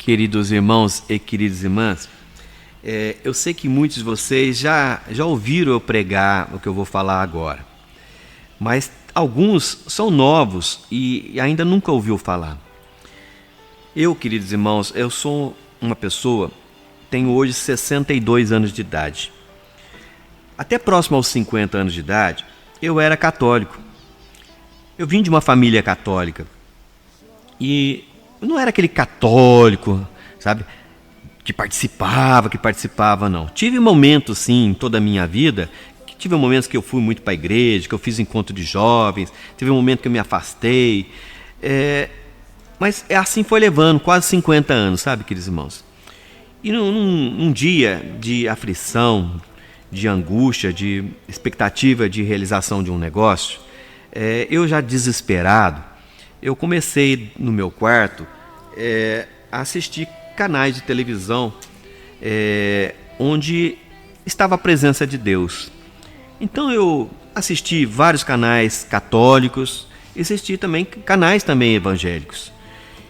Queridos irmãos e queridas irmãs, eu sei que muitos de vocês já ouviram eu pregar o que eu vou falar agora, mas alguns são novos e ainda nunca ouviu falar. Eu, queridos irmãos, eu sou uma pessoa, tenho hoje 62 anos de idade. Até próximo aos 50 anos de idade, eu era católico. Eu vim de uma família católica e eu não era aquele católico, sabe, que participava, não. Tive momentos, sim, em toda a minha vida, tive momentos que eu fui muito para a igreja, que eu fiz encontro de jovens, teve um momento que eu me afastei, mas assim foi levando quase 50 anos, sabe, queridos irmãos? E num dia de aflição, de angústia, de expectativa de realização de um negócio, eu já desesperado, eu comecei no meu quarto a assistir canais de televisão onde estava a presença de Deus. Então eu assisti vários canais católicos, assisti também canais também evangélicos.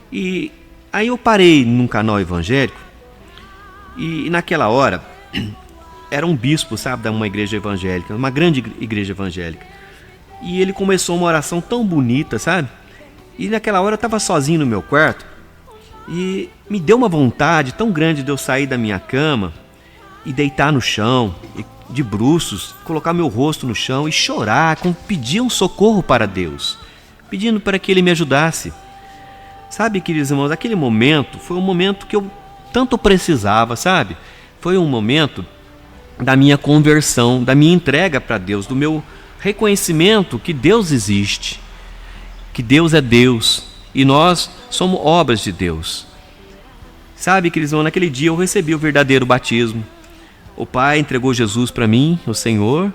E aí eu parei num canal evangélico e naquela hora era um bispo, sabe, de uma igreja evangélica, uma grande igreja evangélica. E ele começou uma oração tão bonita, sabe? E naquela hora eu estava sozinho no meu quarto e me deu uma vontade tão grande de eu sair da minha cama e deitar no chão, e de bruços, colocar meu rosto no chão e chorar, pedir um socorro para Deus, pedindo para que Ele me ajudasse. Sabe, queridos irmãos, aquele momento foi um momento que eu tanto precisava, sabe? Foi um momento da minha conversão, da minha entrega para Deus, do meu reconhecimento que Deus existe, que Deus é Deus e nós somos obras de Deus. Sabe, queridos irmãos, naquele dia eu recebi o verdadeiro batismo. O Pai entregou Jesus para mim, o Senhor,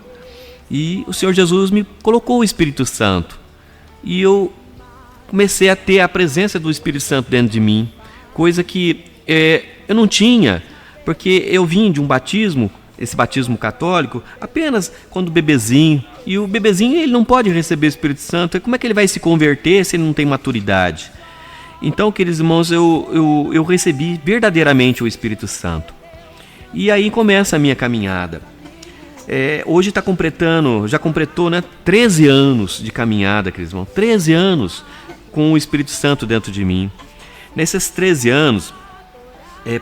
e o Senhor Jesus me colocou o Espírito Santo. E eu comecei a ter a presença do Espírito Santo dentro de mim, coisa que eu não tinha, porque eu vim de um batismo, esse batismo católico, apenas quando bebezinho, e o bebezinho ele não pode receber o Espírito Santo, como é que ele vai se converter se ele não tem maturidade? Então, queridos irmãos, eu recebi verdadeiramente o Espírito Santo. E aí começa a minha caminhada. Hoje já completou, né, 13 anos de caminhada, queridos irmãos, 13 anos com o Espírito Santo dentro de mim. Nesses 13 anos,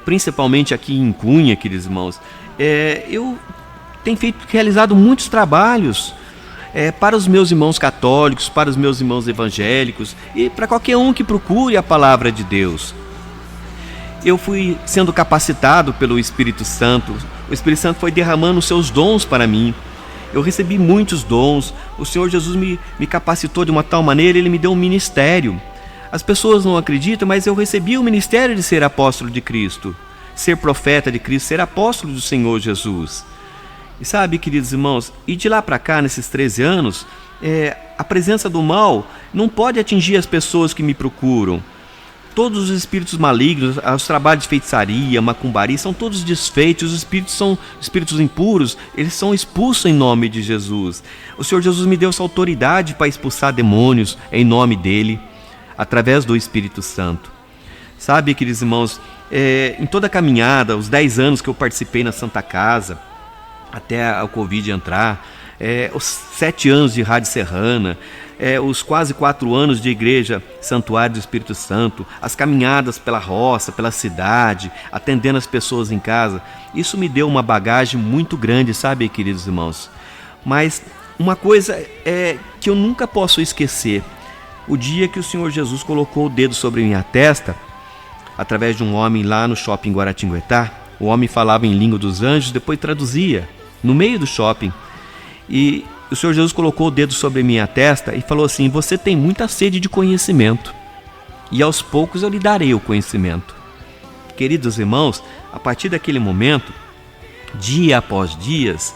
principalmente aqui em Cunha, queridos irmãos, eu tenho realizado muitos trabalhos para os meus irmãos católicos, para os meus irmãos evangélicos e para qualquer um que procure a palavra de Deus. Eu fui sendo capacitado pelo Espírito Santo, o Espírito Santo foi derramando os seus dons para mim. Eu recebi muitos dons, o Senhor Jesus me capacitou de uma tal maneira, Ele me deu um ministério. As pessoas não acreditam, mas eu recebi o ministério de ser apóstolo de Cristo, ser profeta de Cristo, ser apóstolo do Senhor Jesus. E sabe, queridos irmãos, e de lá para cá, nesses 13 anos, a presença do mal não pode atingir as pessoas que me procuram. Todos os espíritos malignos, os trabalhos de feitiçaria, macumbaria, são todos desfeitos, os espíritos são espíritos impuros, eles são expulsos em nome de Jesus. O Senhor Jesus me deu essa autoridade para expulsar demônios em nome dEle, através do Espírito Santo. Sabe, queridos irmãos, em toda a caminhada, os 10 anos que eu participei na Santa Casa, até o Covid entrar, os 7 anos de Rádio Serrana, os quase 4 anos de Igreja Santuário do Espírito Santo, as caminhadas pela roça, pela cidade, atendendo as pessoas em casa, isso me deu uma bagagem muito grande, sabe, queridos irmãos? Mas uma coisa que eu nunca posso esquecer, o dia que o Senhor Jesus colocou o dedo sobre minha testa, através de um homem lá no shopping Guaratinguetá, o homem falava em língua dos anjos, depois traduzia, no meio do shopping, e o Senhor Jesus colocou o dedo sobre minha testa e falou assim: você tem muita sede de conhecimento, e aos poucos eu lhe darei o conhecimento. Queridos irmãos, a partir daquele momento, dia após dias,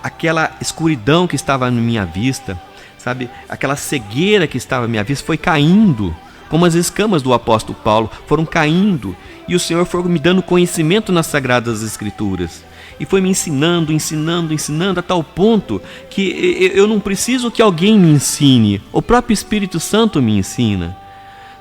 aquela escuridão que estava na minha vista, sabe, aquela cegueira que estava na minha vista foi caindo, como as escamas do apóstolo Paulo foram caindo, e o Senhor foi me dando conhecimento nas Sagradas Escrituras. E foi me ensinando a tal ponto que eu não preciso que alguém me ensine, o próprio Espírito Santo me ensina.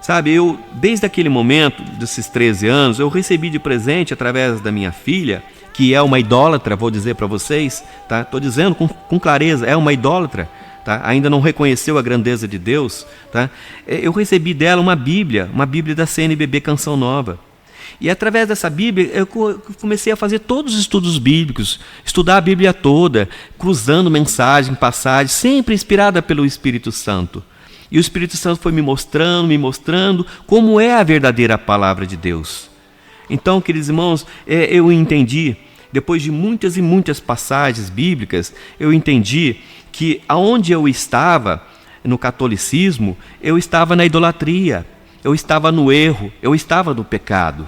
Sabe, eu, desde aquele momento, desses 13 anos, eu recebi de presente, através da minha filha, que é uma idólatra, vou dizer para vocês, tá? Estou dizendo com clareza, é uma idólatra, tá? Ainda não reconheceu a grandeza de Deus, tá? Eu recebi dela uma Bíblia da CNBB Canção Nova. E através dessa Bíblia, eu comecei a fazer todos os estudos bíblicos, estudar a Bíblia toda, cruzando mensagem, passagem, sempre inspirada pelo Espírito Santo. E o Espírito Santo foi me mostrando como é a verdadeira palavra de Deus. Então, queridos irmãos, eu entendi, depois de muitas e muitas passagens bíblicas, eu entendi que aonde eu estava, no catolicismo, eu estava na idolatria, eu estava no erro, eu estava no pecado.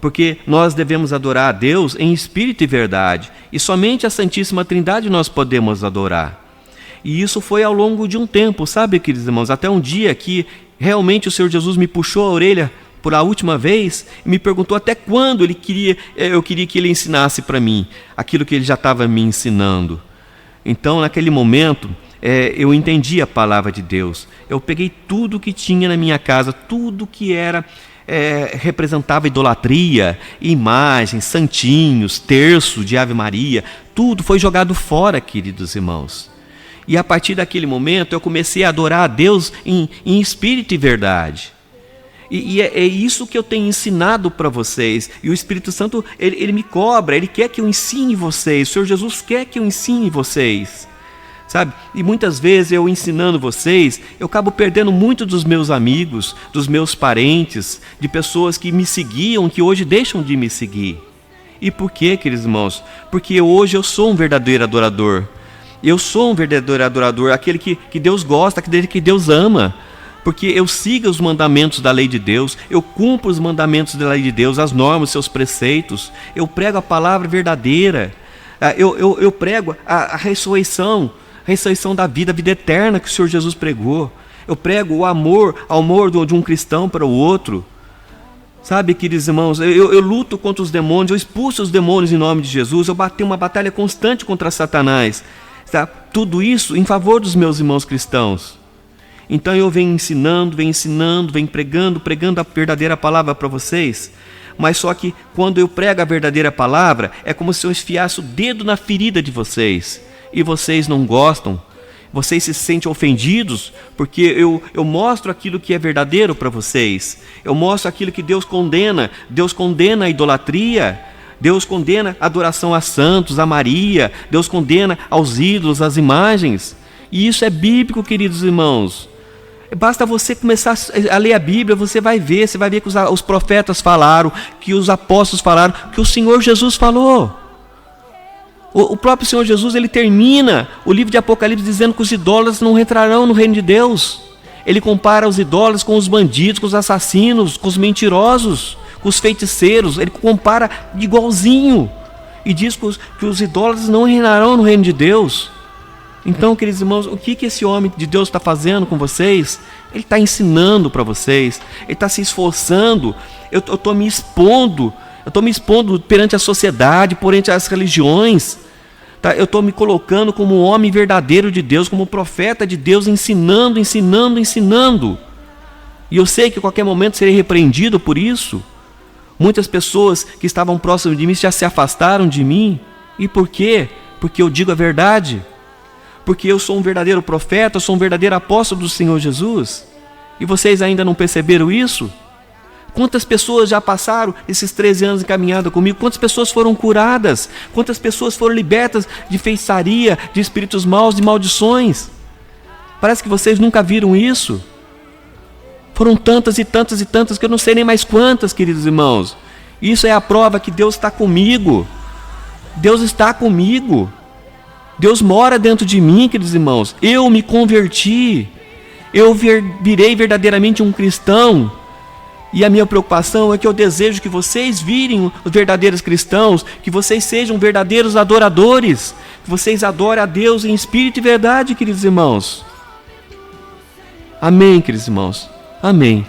Porque nós devemos adorar a Deus em espírito e verdade, e somente a Santíssima Trindade nós podemos adorar. E isso foi ao longo de um tempo, sabe, queridos irmãos, até um dia que realmente o Senhor Jesus me puxou a orelha por a última vez e me perguntou até quando eu queria que ele ensinasse para mim aquilo que ele já estava me ensinando. Então, naquele momento, eu entendi a palavra de Deus. Eu peguei tudo que tinha na minha casa, tudo que representava idolatria, imagens, santinhos, terço de Ave Maria, tudo foi jogado fora, queridos irmãos. E a partir daquele momento eu comecei a adorar a Deus em espírito e verdade. E é isso que eu tenho ensinado para vocês. E o Espírito Santo, ele me cobra, ele quer que eu ensine vocês. O Senhor Jesus quer que eu ensine vocês. Sabe? E muitas vezes eu ensinando vocês, eu acabo perdendo muito dos meus amigos, dos meus parentes, de pessoas que me seguiam, que hoje deixam de me seguir. E por quê, queridos irmãos? Porque hoje eu sou um verdadeiro adorador. Eu sou um verdadeiro adorador, aquele que Deus gosta, aquele que Deus ama. Porque eu sigo os mandamentos da lei de Deus, eu cumpro os mandamentos da lei de Deus, as normas, os seus preceitos. Eu prego a palavra verdadeira. Eu prego a ressurreição da vida, a vida eterna que o Senhor Jesus pregou. Eu prego o amor de um cristão para o outro. Sabe, queridos irmãos, eu luto contra os demônios, eu expulso os demônios em nome de Jesus, eu bati uma batalha constante contra Satanás. Tá? Tudo isso em favor dos meus irmãos cristãos. Então eu venho ensinando, venho pregando a verdadeira palavra para vocês. Mas só que quando eu prego a verdadeira palavra, é como se eu enfiasse o dedo na ferida de vocês. E vocês não gostam, vocês se sentem ofendidos, porque eu mostro aquilo que é verdadeiro para vocês. Eu mostro aquilo que Deus condena a idolatria. Deus condena a adoração a santos, a Maria. Deus condena aos ídolos, às imagens. E isso é bíblico, queridos irmãos. Basta você começar a ler a Bíblia, você vai ver que os profetas falaram, que os apóstolos falaram, que o Senhor Jesus falou. O próprio Senhor Jesus, ele termina o livro de Apocalipse dizendo que os idólatras não entrarão no reino de Deus. Ele compara os idólatras com os bandidos, com os assassinos, com os mentirosos, com os feiticeiros. Ele compara de igualzinho e diz que os idólatras não reinarão no reino de Deus. Então, queridos irmãos, o que esse homem de Deus está fazendo com vocês? Ele está ensinando para vocês, ele está se esforçando. Eu estou me expondo perante a sociedade, perante as religiões. Tá? Eu estou me colocando como um homem verdadeiro de Deus, como um profeta de Deus, ensinando. E eu sei que a qualquer momento serei repreendido por isso. Muitas pessoas que estavam próximas de mim já se afastaram de mim. E por quê? Porque eu digo a verdade. Porque eu sou um verdadeiro profeta, eu sou um verdadeiro apóstolo do Senhor Jesus. E vocês ainda não perceberam isso? Quantas pessoas já passaram esses 13 anos de caminhada comigo? Quantas pessoas foram curadas? Quantas pessoas foram libertas de feitiçaria, de espíritos maus, de maldições? Parece que vocês nunca viram isso. Foram tantas e tantas e tantas que eu não sei nem mais quantas, queridos irmãos. Isso é a prova que Deus está comigo. Deus está comigo. Deus mora dentro de mim, queridos irmãos. Eu me converti. Eu virei verdadeiramente um cristão. E a minha preocupação é que eu desejo que vocês virem os verdadeiros cristãos, que vocês sejam verdadeiros adoradores, que vocês adorem a Deus em espírito e verdade, queridos irmãos. Amém, queridos irmãos. Amém.